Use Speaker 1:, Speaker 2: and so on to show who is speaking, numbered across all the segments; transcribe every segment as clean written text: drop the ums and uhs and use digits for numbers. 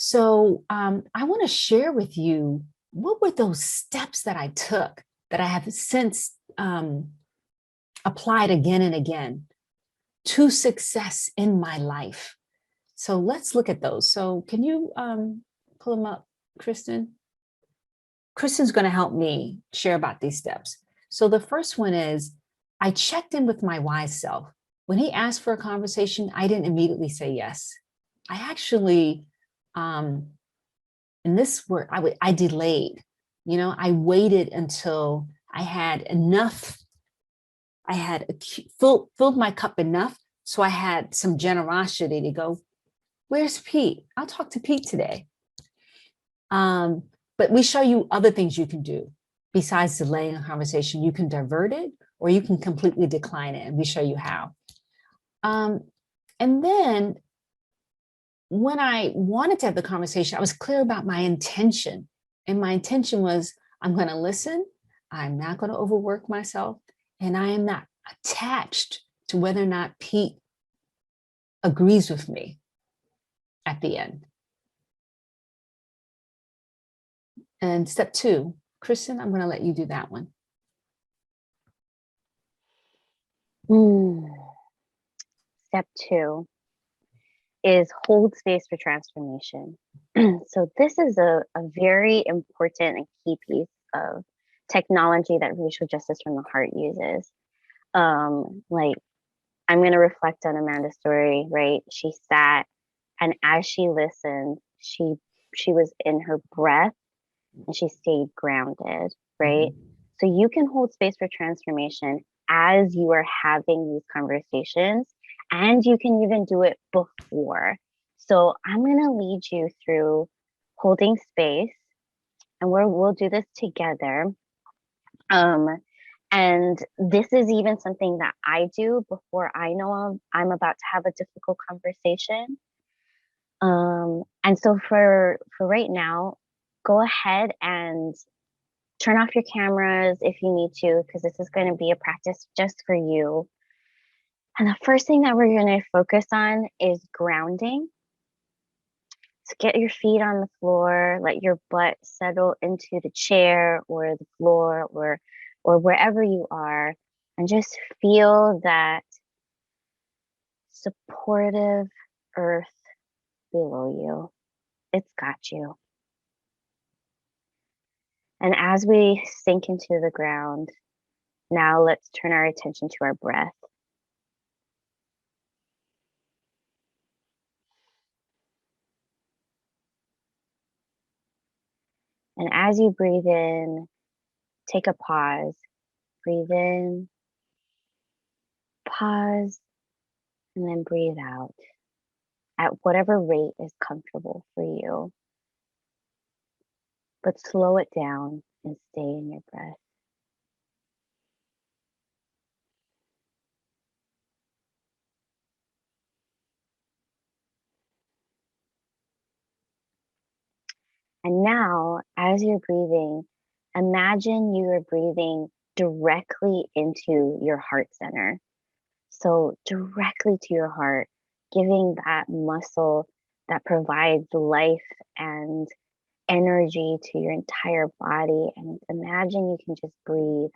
Speaker 1: So I want to share with you what were those steps that I took that I have since applied again and again to success in my life. So let's look at those. So can you pull them up, Kristen? Kristen's going to help me share about these steps. So the first one is I checked in with my wise self. When he asked for a conversation, I didn't immediately say yes. I actually, in this work, I delayed. I waited until I had enough. I had filled my cup enough, so I had some generosity to go. Where's Pete? I'll talk to Pete today. But we show you other things you can do besides delaying a conversation. You can divert it, or you can completely decline it, and we show you how. And then when I wanted to have the conversation, I was clear about my intention. And my intention was, I'm going to listen. I'm not going to overwork myself. And I am not attached to whether or not Pete agrees with me at the end. And step two, Kristen, I'm going to let you do that one.
Speaker 2: Step two is hold space for transformation. So this is a very important and key piece of technology that racial justice from the heart uses. Like, I'm going to reflect on Amanda's story, right? She sat, and as she listened, she was in her breath and she stayed grounded, right? So you can hold space for transformation as you are having these conversations, and you can even do it before. So I'm going to lead you through holding space, and we'll do this together. And this is even something that I do before I know I'm about to have a difficult conversation. And so for right now, go ahead and turn off your cameras if you need to, because this is going to be a practice just for you. And the first thing that we're going to focus on is grounding. So get your feet on the floor, let your butt settle into the chair or the floor or wherever you are, and just feel that supportive earth below you. It's got you. And as we sink into the ground, now let's turn our attention to our breath. And as you breathe in, take a pause. Breathe in, pause, and then breathe out at whatever rate is comfortable for you. But slow it down and stay in your breath. And now, as you're breathing, imagine you are breathing directly into your heart center. So directly to your heart, giving that muscle that provides life and energy to your entire body. And imagine you can just breathe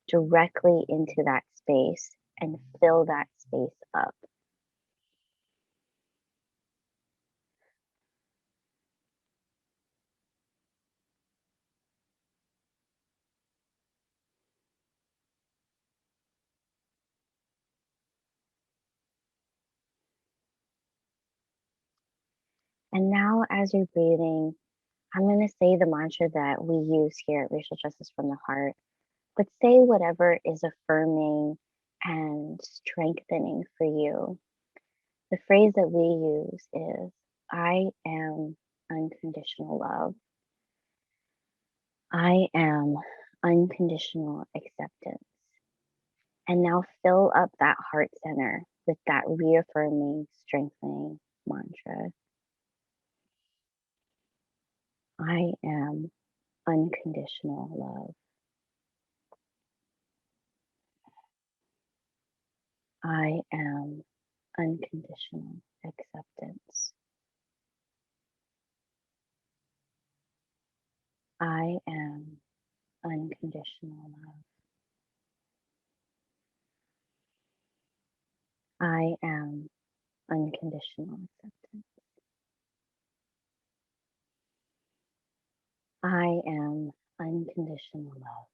Speaker 2: directly into that space and fill that space up. And now, as you're breathing, I'm going to say the mantra that we use here at Racial Justice from the Heart, but say whatever is affirming and strengthening for you. The phrase that we use is, I am unconditional love. I am unconditional acceptance. And now fill up that heart center with that reaffirming, strengthening mantra. I am unconditional love. I am unconditional acceptance. I am unconditional love. I am unconditional acceptance. I am unconditional love.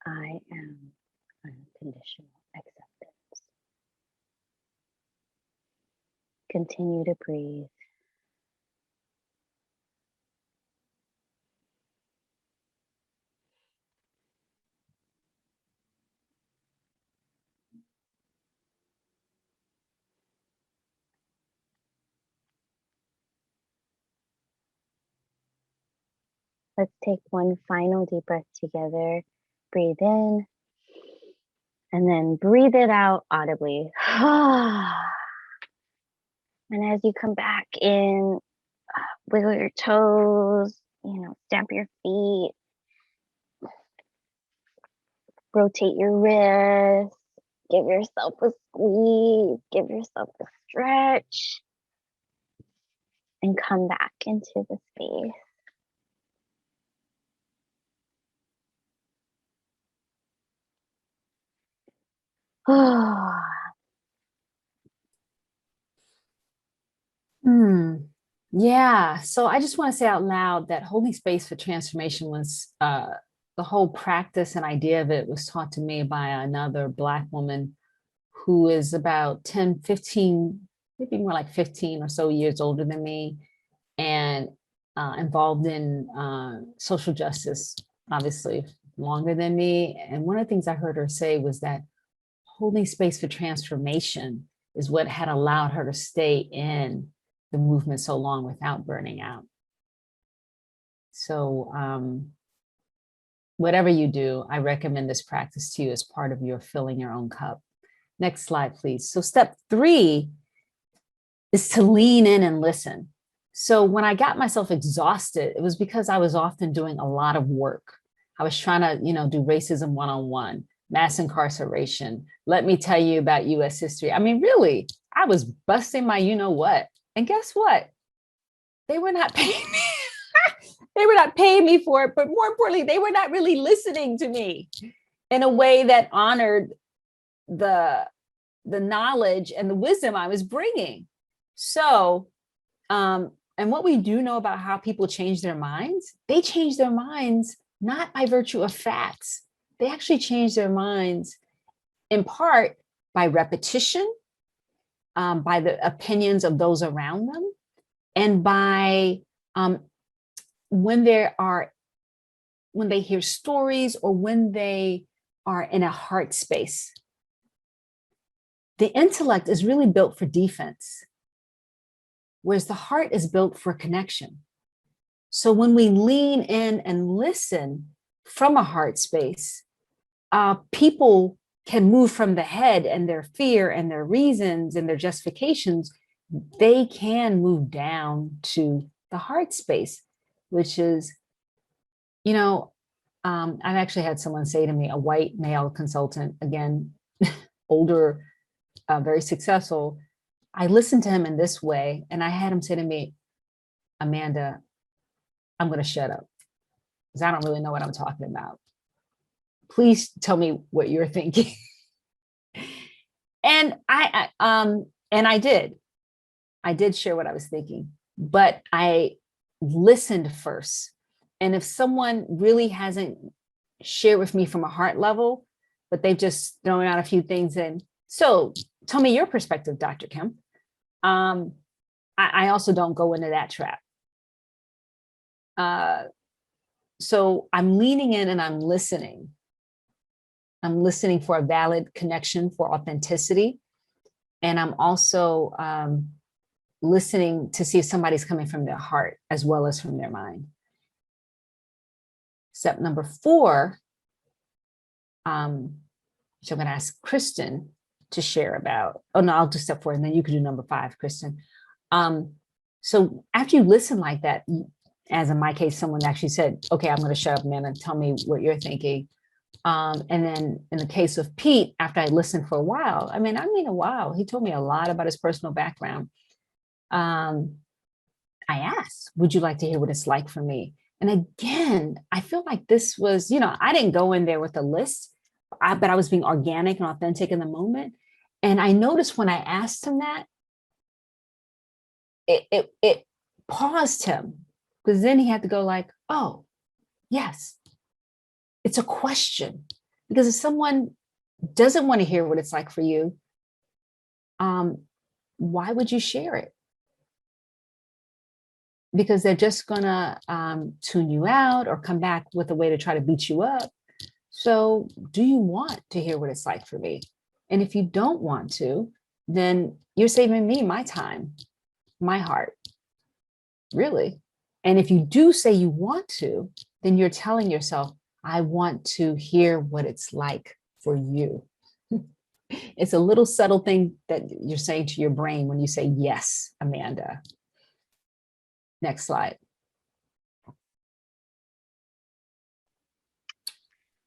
Speaker 2: I am unconditional acceptance. Continue to breathe. Let's take one final deep breath together. Breathe in and then breathe it out audibly. And as you come back in, wiggle your toes, stamp your feet, rotate your wrists, give yourself a squeeze, give yourself a stretch, and come back into the space.
Speaker 1: Yeah. So I just want to say out loud that holding space for transformation was the whole practice and idea of it was taught to me by another Black woman who is about 10, 15, maybe more like 15 or so years older than me, and involved in social justice, obviously longer than me. And one of the things I heard her say was that holding space for transformation is what had allowed her to stay in the movement so long without burning out. So whatever you do, I recommend this practice to you as part of your filling your own cup. Next slide, please. So step 3 is to lean in and listen. So when I got myself exhausted, it was because I was often doing a lot of work. I was trying to, do racism one-on-one, mass incarceration. Let me tell you about US history. I mean, really, I was busting my what. And guess what? They were not paying me. They were not paying me for it, but more importantly, they were not really listening to me in a way that honored the knowledge and the wisdom I was bringing. So, and what we do know about how people change their minds, they change their minds not by virtue of facts. They actually change their minds in part by repetition, by the opinions of those around them, and by when they hear stories or when they are in a heart space. The intellect is really built for defense, whereas the heart is built for connection. So when we lean in and listen from a heart space, people can move from the head and their fear and their reasons and their justifications. They can move down to the heart space, which is, I've actually had someone say to me, a white male consultant, again, older, very successful. I listened to him in this way, and I had him say to me, Amanda, I'm going to shut up because I don't really know what I'm talking about. Please tell me what you're thinking. And I did share what I was thinking, but I listened first. And if someone really hasn't shared with me from a heart level, but they've just thrown out a few things and so tell me your perspective, Dr. Kim. I also don't go into that trap. So I'm leaning in and I'm listening. I'm listening for a valid connection, for authenticity. And I'm also listening to see if somebody's coming from their heart as well as from their mind. Step number 4, which I'm going to ask Kristen to share about. Oh, no, I'll do step 4 and then you can do number 5, Kristen. So after you listen like that, as in my case, someone actually said, okay, I'm going to shut up, man, and tell me what you're thinking. And then in the case of Pete, after I listened for a while, I mean a while, he told me a lot about his personal background. I I asked, would you like to hear what it's like for me? And again, I feel like this was, I didn't go in there with a list, but I was being organic and authentic in the moment. And I noticed when I asked him that, it paused him, because then he had to go like, oh, yes, it's a question. Because if someone doesn't want to hear what it's like for you, why would you share it? Because they're just gonna tune you out or come back with a way to try to beat you up. So do you want to hear what it's like for me? And if you don't want to, then you're saving me my time, my heart, really. And if you do say you want to, then you're telling yourself, I want to hear what it's like for you. It's a little subtle thing that you're saying to your brain when you say, yes, Amanda. Next slide.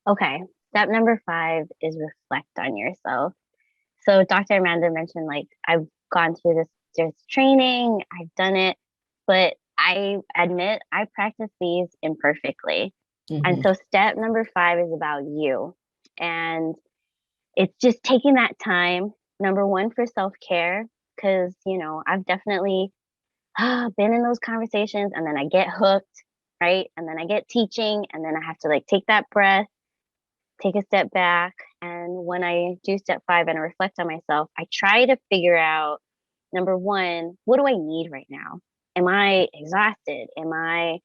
Speaker 2: Okay, step number 5 is reflect on yourself. So Dr. Amanda mentioned, like, I've gone through this training, I've done it, but I admit I practice these imperfectly. And so step number 5 is about you. And it's just taking that time, number 1, for self-care, because, I've definitely been in those conversations, and then I get hooked, right? And then I get teaching, and then I have to like take that breath, take a step back. And when I do step 5 and I reflect on myself, I try to figure out, number 1, what do I need right now? Am I exhausted? Am I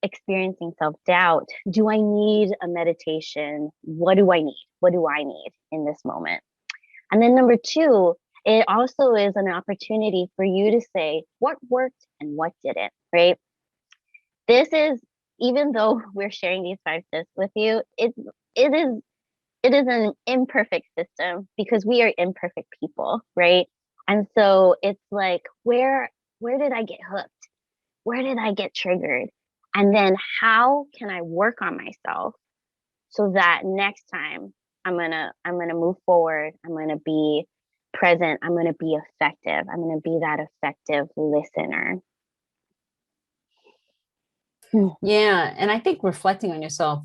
Speaker 2: experiencing self-doubt? Do I need a meditation? What do I need? What do I need in this moment? And then number 2, it also is an opportunity for you to say what worked and what didn't, right? This is, even though we're sharing these 5 tips with you, it is an imperfect system because we are imperfect people, right? And so it's like, where did I get hooked? Where did I get triggered? And then how can I work on myself so that next time I'm gonna move forward, I'm gonna be present, I'm gonna be effective, I'm gonna be that effective listener.
Speaker 1: Yeah. And I think reflecting on yourself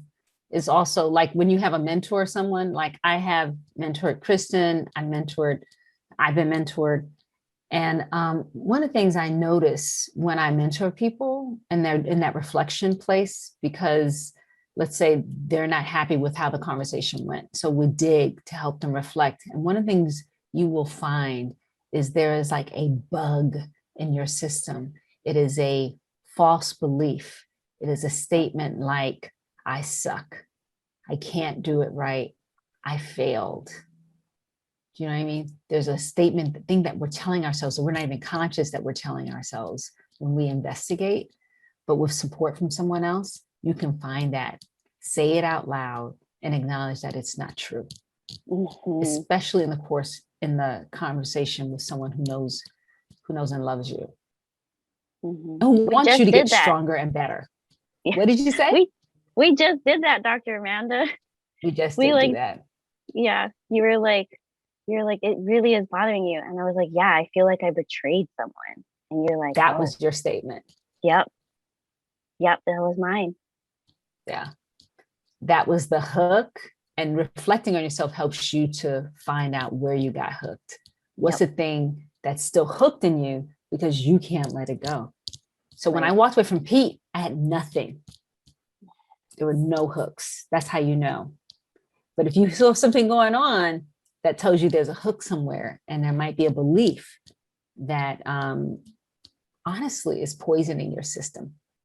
Speaker 1: is also like when you have a mentor, someone like I have mentored Kristen, I've been mentored. And one of the things I notice when I mentor people and they're in that reflection place, because let's say they're not happy with how the conversation went. So we dig to help them reflect. And one of the things you will find is there is like a bug in your system. It is a false belief. It is a statement like, I suck. I can't do it right. I failed. Do you know what I mean? There's a statement, the thing that we're telling ourselves that we're not even conscious that we're telling ourselves when we investigate, but with support from someone else, you can find that, say it out loud and acknowledge that it's not true, especially in the conversation with someone who knows and loves you, and who wants you to get stronger and better. Yeah. What did you say?
Speaker 2: We just did that, Dr. Amanda.
Speaker 1: We just did do that.
Speaker 2: Yeah, you were like, it really is bothering you. And I was like, yeah, I feel like I betrayed someone. And you're like,
Speaker 1: that was your statement.
Speaker 2: Yep, that was mine.
Speaker 1: Yeah, that was the hook. And reflecting on yourself helps you to find out where you got hooked. What's the thing that's still hooked in you because you can't let it go. So when I walked away from Pete, I had nothing. There were no hooks. That's how you know. But if you saw something going on that tells you there's a hook somewhere, and there might be a belief that honestly is poisoning your system.